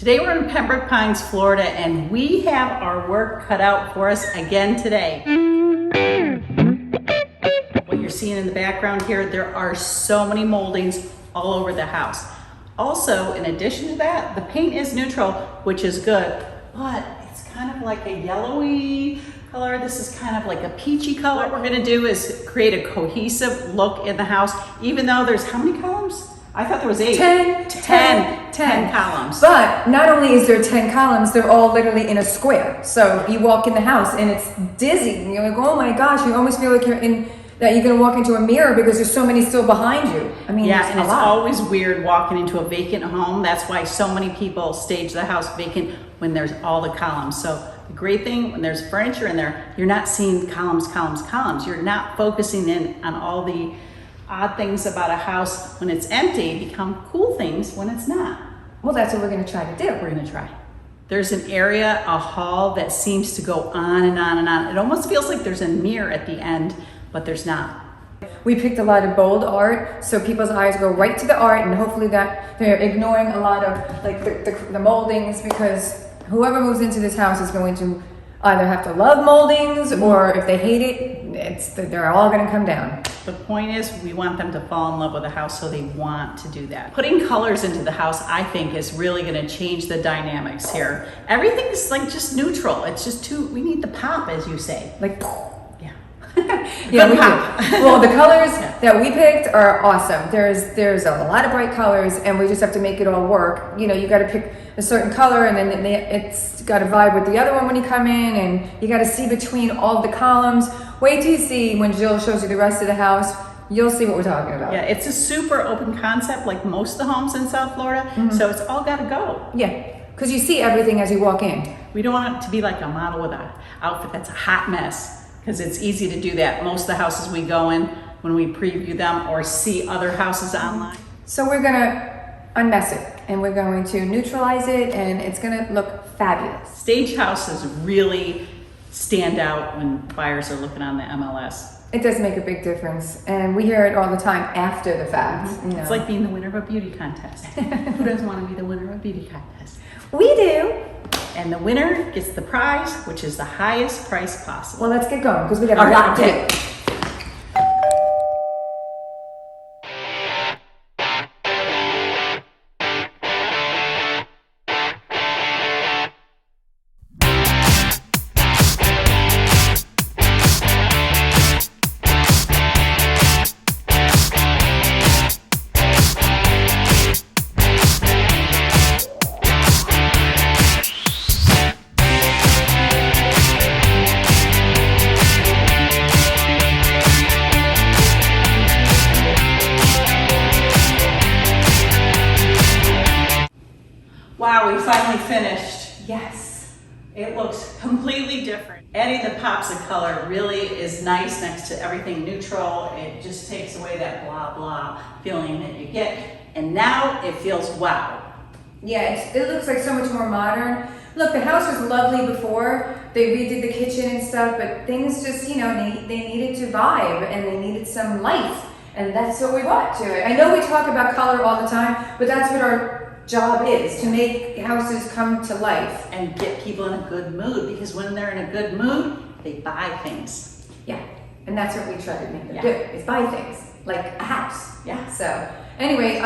Today we're in Pembroke Pines, Florida, and we have our work cut out for us again today. What you're seeing in the background here, there are so many moldings all over the house. Also, in addition to that, the paint is neutral, which is good, but it's kind of like a yellowy color. This is kind of like a peachy color. What we're gonna do is create a cohesive look in the house, even though there's how many columns? I thought there was 8. 10 columns. But not only is there 10 columns, they're all literally in a square. So you walk in the house and it's dizzy. And you're like, oh my gosh, you almost feel like you're gonna walk into a mirror because there's so many still behind you. I mean, yeah, and it's always weird walking into a vacant home. That's why so many people stage the house vacant when there's all the columns. So the great thing, when there's furniture in there, you're not seeing columns. You're not focusing in on all the odd things about a house when it's empty become cool things when it's not. Well, that's what we're gonna try to do. We're gonna try. There's an area, a hall that seems to go on and on and on. It almost feels like there's a mirror at the end, but there's not. We picked a lot of bold art, so people's eyes go right to the art, and hopefully that they're ignoring a lot of like the moldings, because whoever moves into this house is going to either have to love moldings, or if they hate it, they're all gonna come down. The point is, we want them to fall in love with the house, so they want to do that. Putting colors into the house, I think, is really gonna change the dynamics here. Everything's like just neutral. It's just we need the pop, as you say. Like, yeah. Yeah, we do. Well, the colors that we picked are awesome. There's a lot of bright colors, and we just have to make it all work. You know, you gotta pick a certain color, and then it's gotta vibe with the other one when you come in, and you gotta see between all the columns. Wait till you see when Jill shows you the rest of the house. You'll see what we're talking about. Yeah, it's a super open concept, like most of the homes in South Florida. So it's all gotta go. Yeah, because you see everything as you walk in. We don't want it to be like a model with an outfit that's a hot mess, because it's easy to do that. Most of the houses we go in, when we preview them or see other houses online. So we're gonna unmess it, and we're going to neutralize it, and it's gonna look fabulous. Stage houses really stand out when buyers are looking on the MLS. It does make a big difference, and we hear it all the time after the fact. You know. It's like being the winner of a beauty contest. Who doesn't want to be the winner of a beauty contest? We do. And the winner gets the prize, which is the highest price possible. Well, let's get going, because we got a lot to do. Wow, we finally finished. Yes. It looks completely different. Adding the pops of color really is nice next to everything neutral. It just takes away that blah blah feeling that you get. And now it feels wow. Yeah, it looks like so much more modern. Look, the house was lovely before. They redid the kitchen and stuff, but things just, you know, they needed to vibe, and they needed some life. And that's what we brought to it. I know we talk about color all the time, but that's what our job is, to make houses come to life. And get people in a good mood, because when they're in a good mood, they buy things. Yeah, and that's what we try to make them do, is buy things, like a house. Yeah. So anyway,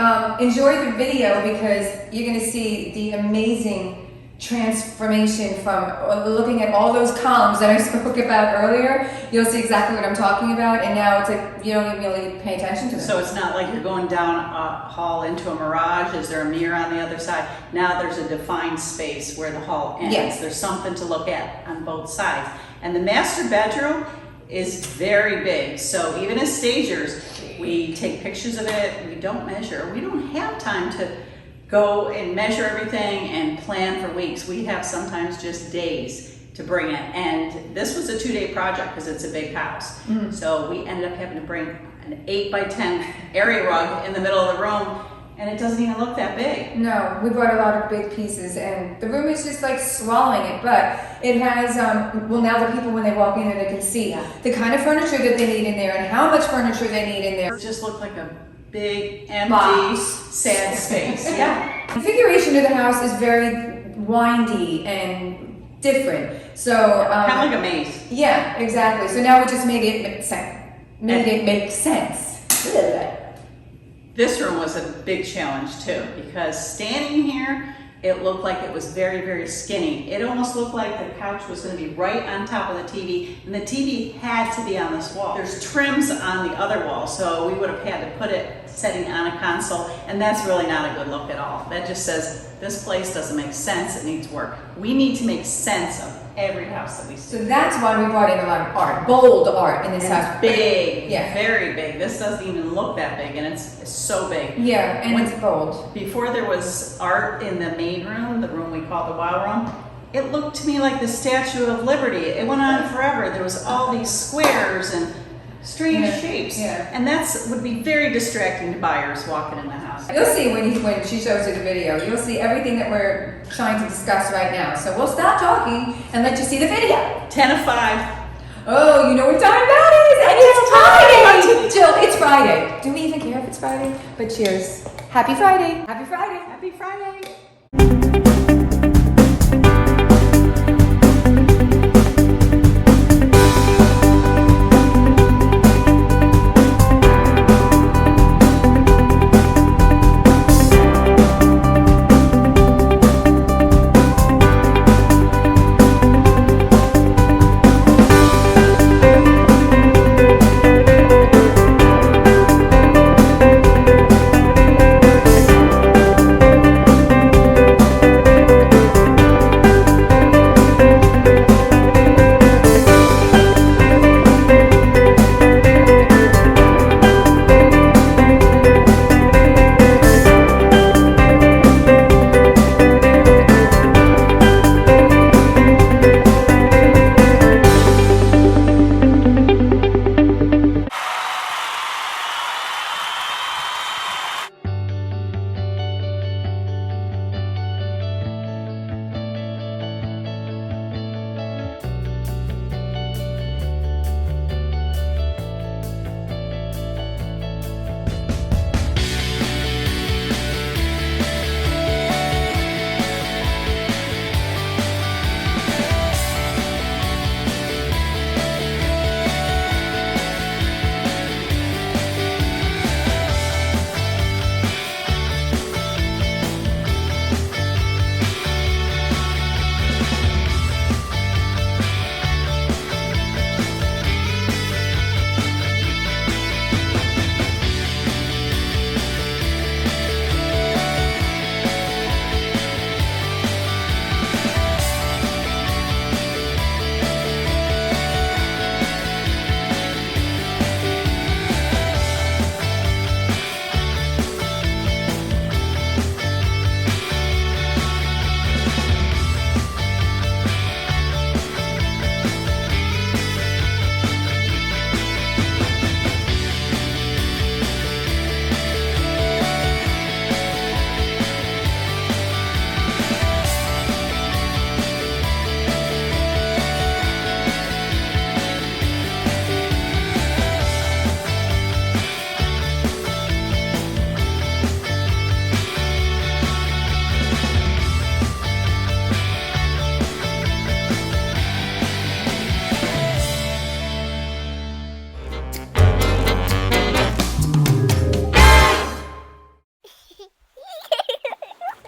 enjoy the video, because you're gonna see the amazing transformation from looking at all those columns that I spoke about earlier. You'll see exactly what I'm talking about, and now it's like you don't even really pay attention to them. So it's not like you're going down a hall into a mirage. Is there a mirror on the other side? Now there's a defined space where the hall ends. Yes. There's something to look at on both sides. And the master bedroom is very big. So even as stagers, we take pictures of it. We don't measure. We don't have time to go and measure everything and plan for weeks. We have sometimes just days to bring it. And this was a 2-day project because it's a big house. So we ended up having to bring an 8x10 area rug in the middle of the room, and it doesn't even look that big. No, we brought a lot of big pieces, and the room is just like swallowing it, but it has, well, now the people, when they walk in there, they can see the kind of furniture that they need in there and how much furniture they need in there. It just looked like a big, empty, sad space. Yeah. configuration of the house is very windy and different. So Kind of like a maze. yeah, exactly. So now we just made it make sense. Made it make sense. This room was a big challenge too, because standing here, it looked like it was very, very skinny. It almost looked like the couch was going to be right on top of the TV, and the TV had to be on this wall. There's trims on the other wall, so we would have had to put it sitting on a console, and that's really not a good look at all. That just says this place doesn't make sense, it needs work. We need to make sense of every house that we see. So that's why we brought in a lot of art, bold art in this And house. it's big, Yeah. very big. This doesn't even look that big, and it's so big. Yeah, and When- it's bold. Before there was art in the main room, the room we call the wow room, it looked to me like the Statue of Liberty. It went on forever. There was all these squares and strange Yeah, shapes. yeah. And that's would be very distracting to buyers walking in the house. You'll see when she shows you the video, you'll see everything that we're trying to discuss right now. So we'll stop talking and let you see the video. 10 of 5. Oh, you know what time that is? And it's Friday! Jill, it's Friday. Do we even care if it's Friday? But cheers. Happy Friday. Happy Friday. Happy Friday.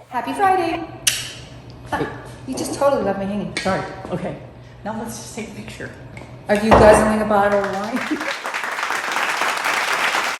Happy Friday. You just totally left me hanging. Sorry. Okay. Now let's just take a picture. Are you guzzling a bottle of wine?